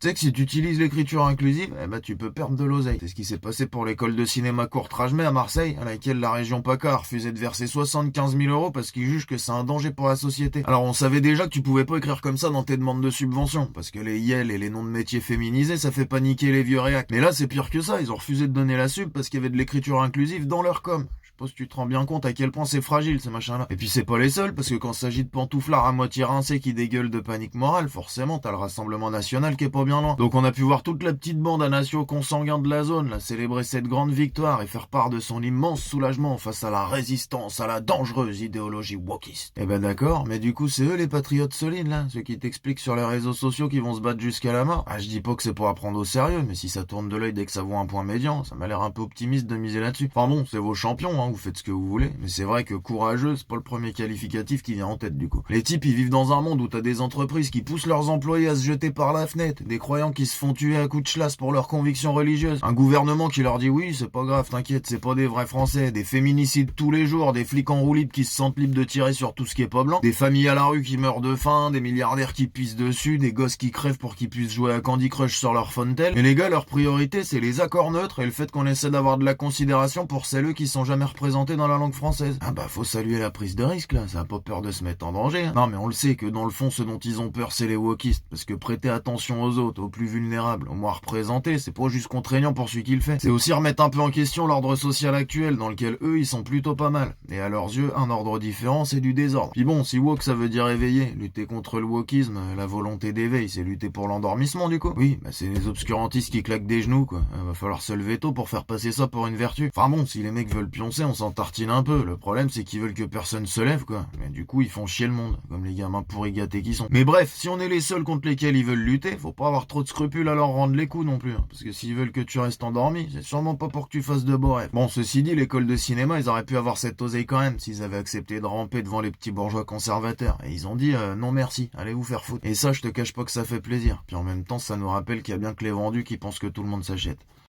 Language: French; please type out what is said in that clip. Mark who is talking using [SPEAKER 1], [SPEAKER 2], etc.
[SPEAKER 1] Tu sais que si tu utilises l'écriture inclusive, eh ben tu peux perdre de l'oseille. C'est ce qui s'est passé pour l'école de cinéma Courtrajmé à Marseille, à laquelle la région PACA a refusé de verser 75 000 euros parce qu'ils jugent que c'est un danger pour la société. Alors on savait déjà que tu pouvais pas écrire comme ça dans tes demandes de subvention, parce que les YEL et les noms de métiers féminisés, ça fait paniquer les vieux réacs. Mais là c'est pire que ça, ils ont refusé de donner la sub parce qu'il y avait de l'écriture inclusive dans leur com. Je sais pas si tu te rends bien compte à quel point c'est fragile ces machins-là. Et puis c'est pas les seuls, parce que quand il s'agit de pantouflards à moitié rincés qui dégueulent de panique morale, forcément t'as le Rassemblement National qui est pas bien loin. Donc on a pu voir toute la petite bande à nationaux consanguins de la zone, là, célébrer cette grande victoire et faire part de son immense soulagement face à la résistance, à la dangereuse idéologie wokiste. Eh ben d'accord, mais du coup c'est eux les patriotes solides là, ceux qui t'expliquent sur les réseaux sociaux qu'ils vont se battre jusqu'à la mort. Ah je dis pas que c'est pour apprendre au sérieux, mais si ça tourne de l'œil dès que ça voit un point médian, ça m'a l'air un peu optimiste de miser là-dessus. Enfin bon, c'est vos champions, hein, vous faites ce que vous voulez, mais c'est vrai que courageux, c'est pas le premier qualificatif qui vient en tête du coup. Les types, ils vivent dans un monde où t'as des entreprises qui poussent leurs employés à se jeter par la fenêtre, des croyants qui se font tuer à coups de chlasse pour leurs convictions religieuses, un gouvernement qui leur dit oui, c'est pas grave, t'inquiète, c'est pas des vrais Français, des féminicides tous les jours, des flics en roue libre qui se sentent libres de tirer sur tout ce qui est pas blanc, des familles à la rue qui meurent de faim, des milliardaires qui pissent dessus, des gosses qui crèvent pour qu'ils puissent jouer à Candy Crush sur leur Fontel. Et les gars, leur priorité, c'est les accords neutres et le fait qu'on essaie d'avoir de la considération pour celles qui sont jamais représentées dans la langue française. Ah bah faut saluer la prise de risque là, ça a pas peur de se mettre en danger. Hein. Non mais on le sait que dans le fond ce dont ils ont peur c'est les wokistes, parce que prêter attention aux autres, aux plus vulnérables, aux moins représentés, c'est pas juste contraignant pour celui qui le fait. C'est aussi remettre un peu en question l'ordre social actuel dans lequel eux ils sont plutôt pas mal. Et à leurs yeux, un ordre différent c'est du désordre. Puis bon, si woke ça veut dire éveiller, lutter contre le wokisme, la volonté d'éveil, c'est lutter pour l'endormissement du coup. Oui, bah c'est les obscurantistes qui claquent des genoux quoi. Va falloir se lever tôt pour faire passer ça pour une vertu. Enfin bon, si les mecs veulent pioncer, on s'en tartine un peu. Le problème c'est qu'ils veulent que personne se lève quoi. Mais du coup ils font chier le monde, comme les gamins pourris gâtés qui sont. Mais bref, si on est les seuls contre lesquels ils veulent lutter, faut pas avoir trop de scrupules à leur rendre les coups non plus. Hein. Parce que s'ils veulent que tu restes endormi, c'est sûrement pas pour que tu fasses de beaux rêves. Bon, ceci dit, l'école de cinéma, ils auraient pu avoir cette oseille quand même s'ils avaient accepté de ramper devant les petits bourgeois conservateurs. Et ils ont dit non merci, allez vous faire foutre. Et ça, je te cache pas que ça fait plaisir. Puis en même temps, ça nous rappelle qu'il y a bien que les vendus qui pensent que tout le monde s'achète.